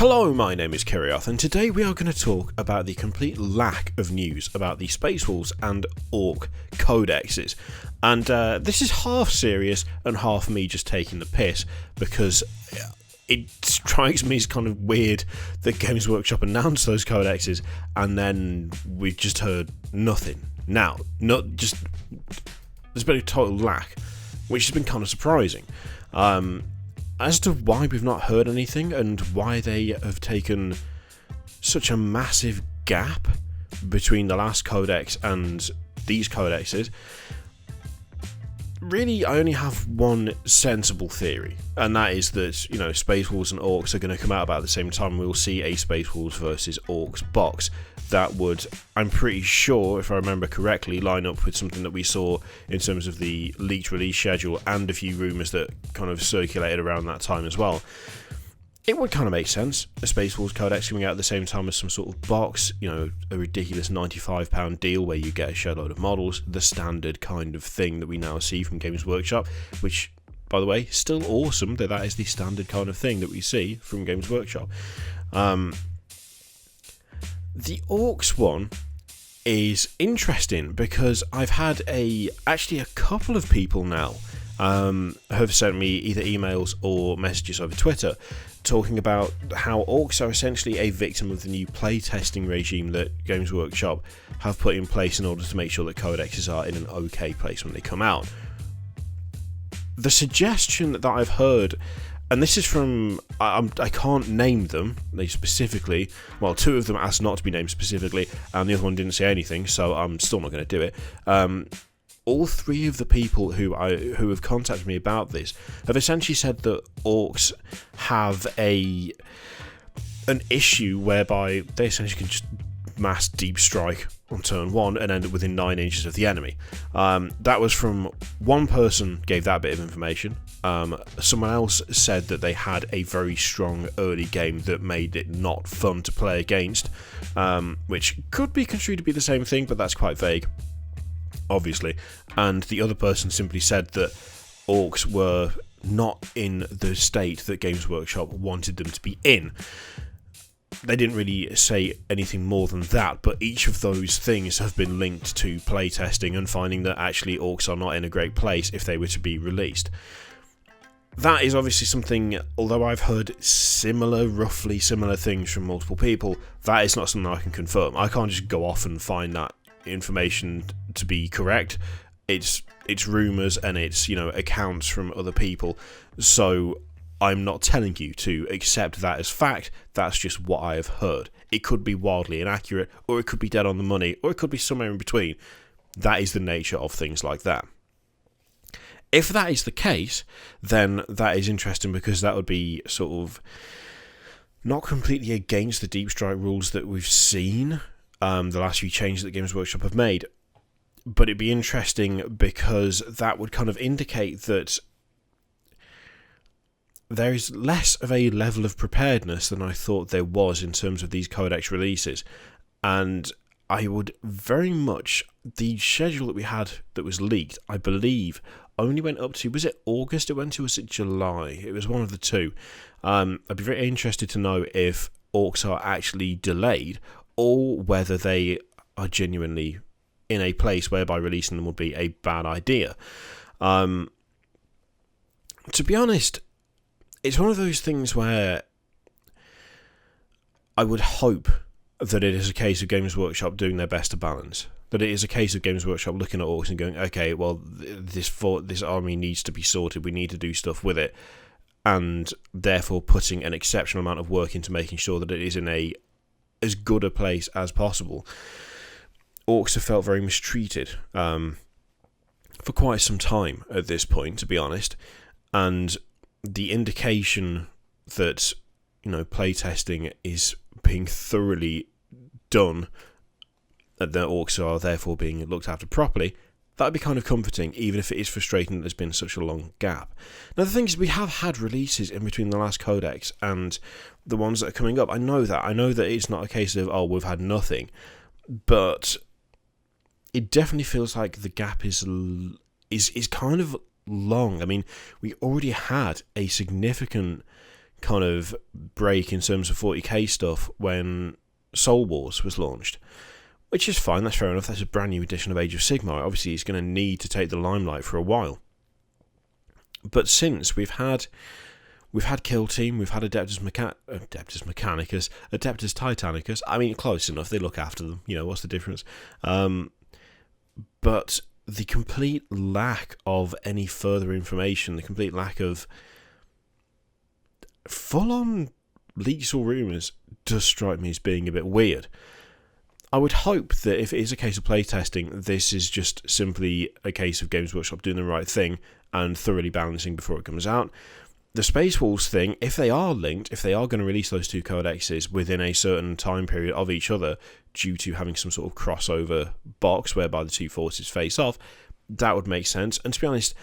Hello, my name is Kiriath, and today we are going to talk about the complete lack of news about the Space Wolves and Orc codexes. And this is half serious and half me just taking the piss, because it strikes me as kind of weird that Games Workshop announced those codexes and then we've just heard nothing. Now, there's been a total lack, which has been kind of surprising. As to why we've not heard anything and why they have taken such a massive gap between the last codex and these codexes, really I only have one sensible theory, and that is that, Space Wolves and Orcs are going to come out about the same time. We'll see a Space Wolves versus Orcs box that would, I'm pretty sure, if I remember correctly, line up with something that we saw in terms of the leaked release schedule and a few rumours that kind of circulated around that time as well. It would kind of make sense, a Space Wolves Codex coming out at the same time as some sort of box, a ridiculous £95 deal where you get a shed load of models, the standard kind of thing that we now see from Games Workshop, which, by the way, still awesome that is the standard kind of thing that we see from Games Workshop. The Orcs one is interesting because I've had actually a couple of people now have sent me either emails or messages over Twitter talking about how Orcs are essentially a victim of the new playtesting regime that Games Workshop have put in place in order to make sure that codexes are in an okay place when they come out. The suggestion that I've heard, and this is from, I can't name them, they specifically, well, two of them asked not to be named specifically, and the other one didn't say anything, so I'm still not going to do it. All three of the people who have contacted me about this have essentially said that Orcs have an issue whereby they essentially can just mass deep strike on turn 1 and end up within 9 inches of the enemy. That was from one person gave that bit of information. Someone else said that they had a very strong early game that made it not fun to play against, which could be construed to be the same thing, but that's quite vague, obviously. And the other person simply said that Orcs were not in the state that Games Workshop wanted them to be in. They didn't really say anything more than that, but each of those things have been linked to playtesting and finding that actually Orcs are not in a great place if they were to be released. That is obviously something, although I've heard roughly similar things from multiple people, that is not something I can confirm. I can't just go off and find that information to be correct. It's rumours and it's, accounts from other people, so I'm not telling you to accept that as fact. That's just what I have heard. It could be wildly inaccurate, or it could be dead on the money, or it could be somewhere in between. That is the nature of things like that. If that is the case, then that is interesting, because that would be sort of not completely against the deep strike rules that we've seen, the last few changes that Games Workshop have made. But it'd be interesting because that would kind of indicate that there is less of a level of preparedness than I thought there was in terms of these codex releases. And I would very much, the schedule that we had that was leaked, I believe, only went up to, was it August it went to, or was it July? It was one of the two. I'd be very interested to know if Orcs are actually delayed, or whether they are genuinely in a place whereby releasing them would be a bad idea. To be honest, it's one of those things where I would hope that it is a case of Games Workshop doing their best to balance. That it is a case of Games Workshop looking at Orcs and going, okay, well, this army needs to be sorted, we need to do stuff with it, and therefore putting an exceptional amount of work into making sure that it is in as good a place as possible. Orcs have felt very mistreated for quite some time at this point, to be honest, and the indication that playtesting is being thoroughly done, that the Orcs are therefore being looked after properly, that would be kind of comforting, even if it is frustrating that there's been such a long gap. Now, the thing is, we have had releases in between the last codex and the ones that are coming up. I know that it's not a case of, oh, we've had nothing, but it definitely feels like the gap is kind of long. I mean, we already had a significant kind of break in terms of 40k stuff when Soul Wars was launched, which is fine, that's fair enough, that's a brand new edition of Age of Sigmar. Obviously it's going to need to take the limelight for a while. But since we've had Kill Team, we've had Adeptus Mechanicus, Adeptus Titanicus. I mean, close enough. They look after them. You know, what's the difference? But the complete lack of any further information, the complete lack of full-on leaks or rumours does strike me as being a bit weird. I would hope that if it is a case of playtesting, this is just simply a case of Games Workshop doing the right thing and thoroughly balancing before it comes out. The Space Wolves thing, if they are linked, if they are going to release those two codexes within a certain time period of each other due to having some sort of crossover box whereby the two forces face off, that would make sense. And to be honest,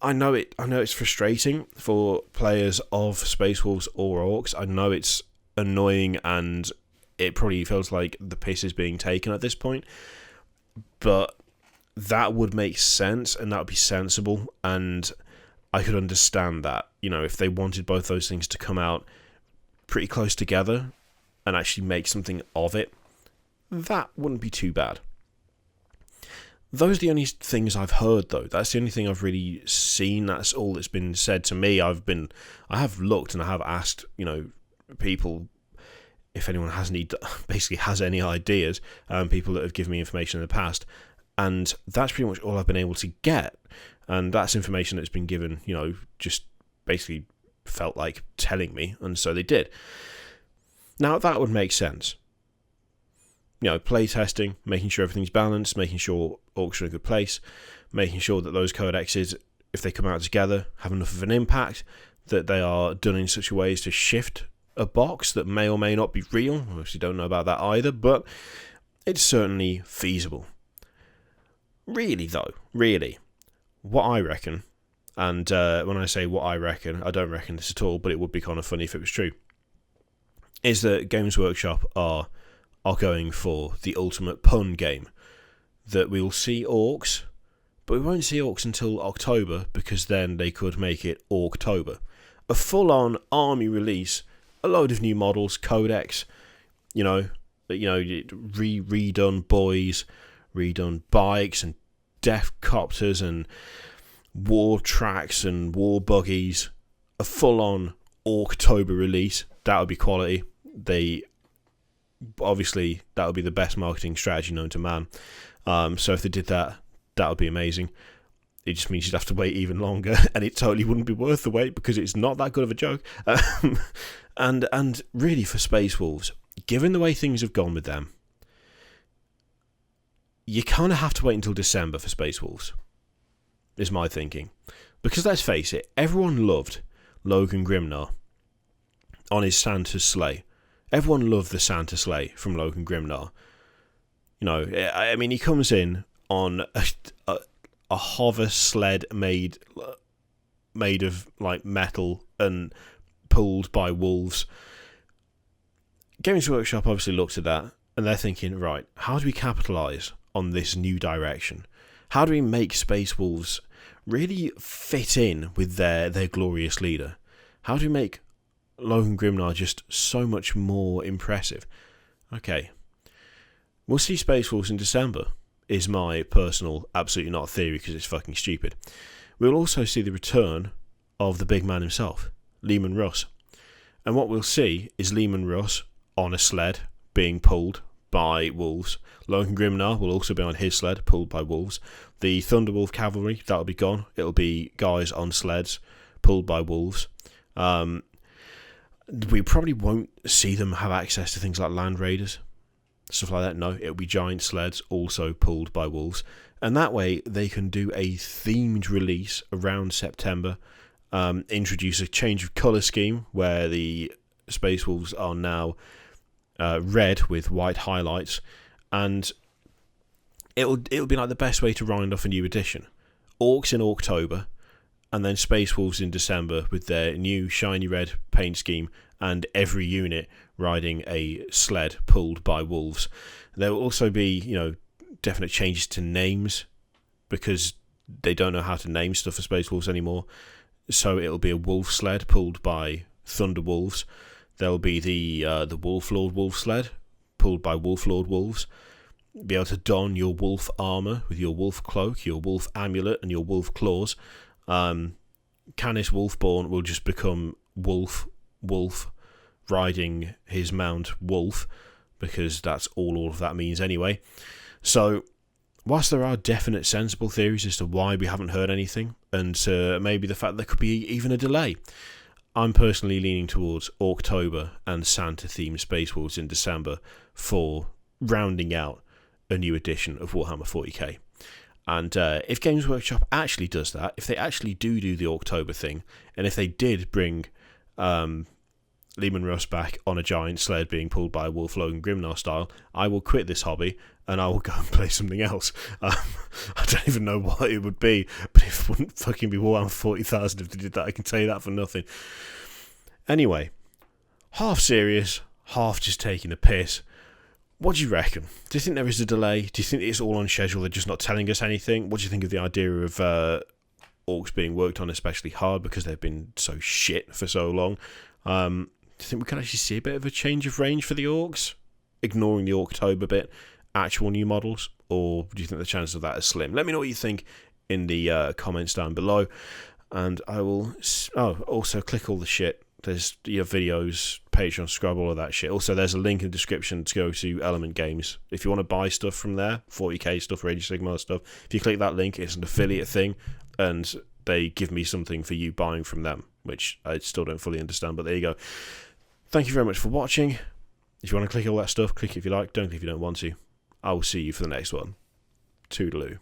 I know it's frustrating for players of Space Wolves or Orks. I know it's annoying and it probably feels like the piss is being taken at this point, but that would make sense and that would be sensible, and I could understand that, you know, if they wanted both those things to come out pretty close together and actually make something of it, that wouldn't be too bad. Those are the only things I've heard, though. That's the only thing I've really seen. That's all that's been said to me. I have looked and I have asked, you know, people if anyone has any ideas, people that have given me information in the past, and that's pretty much all I've been able to get. And that's information that's been given, you know, just basically felt like telling me, and so they did. Now, that would make sense. You know, play testing, making sure everything's balanced, making sure Orks are in a good place, making sure that those codexes, if they come out together, have enough of an impact, that they are done in such a way as to shift a box that may or may not be real. I obviously don't know about that either, but it's certainly feasible. Really, though, what I reckon, and when I say what I reckon, I don't reckon this at all, but it would be kind of funny if it was true, is that Games Workshop are going for the ultimate pun game. That we will see Orks, but we won't see Orks until October, because then they could make it Orktober. A full-on army release, a load of new models, Codex, redone boys, redone bikes and death copters and war tracks and war buggies. A full-on Orktober release, that would be quality. Obviously, that would be the best marketing strategy known to man. So if they did that, that would be amazing. It just means you'd have to wait even longer, and it totally wouldn't be worth the wait because it's not that good of a joke. And really, for Space Wolves, given the way things have gone with them, you kind of have to wait until December for Space Wolves, is my thinking. Because let's face it, everyone loved Logan Grimnar on his Santa's sleigh. Everyone loved the Santa sleigh from Logan Grimnar. You know, I mean, he comes in on a hover sled made of like metal and pulled by wolves. Games Workshop obviously looked at that and they're thinking, right, how do we capitalise on this new direction? How do we make Space Wolves really fit in with their glorious leader? How do we make Logan Grimnar just so much more impressive? Okay, we'll see Space Wolves in December, is my personal, absolutely not theory because it's fucking stupid. We'll also see the return of the big man himself, Leman Russ. And what we'll see is Leman Russ on a sled being pulled by wolves. Logan Grimnar will also be on his sled, pulled by wolves. The Thunderwolf cavalry, that'll be gone. It'll be guys on sleds, pulled by wolves. We probably won't see them have access to things like Land Raiders, stuff like that. No, it'll be giant sleds, also pulled by wolves. And that way, they can do a themed release around September, introduce a change of colour scheme, where the Space Wolves are now red with white highlights, and it'll be like the best way to round off a new edition. Orks in October, and then Space Wolves in December with their new shiny red paint scheme, and every unit riding a sled pulled by wolves. There will also be, you know, definite changes to names, because they don't know how to name stuff for Space Wolves anymore. So it'll be a wolf sled pulled by Thunder Wolves. There'll be the Wolf Lord Wolf sled, pulled by Wolf Lord Wolves. Be able to don your wolf armour with your wolf cloak, your wolf amulet, and your wolf claws. Canis Wolfborn will just become Wolf riding his mount Wolf, because that's all of that means anyway. So, whilst there are definite sensible theories as to why we haven't heard anything, and maybe the fact there could be even a delay, I'm personally leaning towards October and Santa-themed Space Wolves in December for rounding out a new edition of Warhammer 40k. And if Games Workshop actually does that, if they actually do the October thing, and if they did bring Leman Russ back on a giant sled being pulled by a Wolf Logan Grimnar style, I will quit this hobby and I will go and play something else. I don't even know what it would be, but it wouldn't fucking be Warhammer 40,000 if they did that. I can tell you that for nothing. Anyway, half serious, half just taking the piss. What do you reckon? Do you think there is a delay? Do you think it's all on schedule? They're just not telling us anything? What do you think of the idea of Orks being worked on especially hard because they've been so shit for so long? Do you think we could actually see a bit of a change of range for the Orks? Ignoring the October bit, actual new models? Or do you think the chances of that are slim? Let me know what you think in the comments down below. And I will... also click all the shit. There's your videos, Patreon, subscribe, all of that shit. Also, there's a link in the description to go to Element Games. If you want to buy stuff from there, 40k stuff, Rage of Sigmar stuff, if you click that link, it's an affiliate thing, and they give me something for you buying from them, which I still don't fully understand, but there you go. Thank you very much for watching. If you want to click all that stuff, click it if you like, don't click if you don't want to. I will see you for the next one. Toodaloo.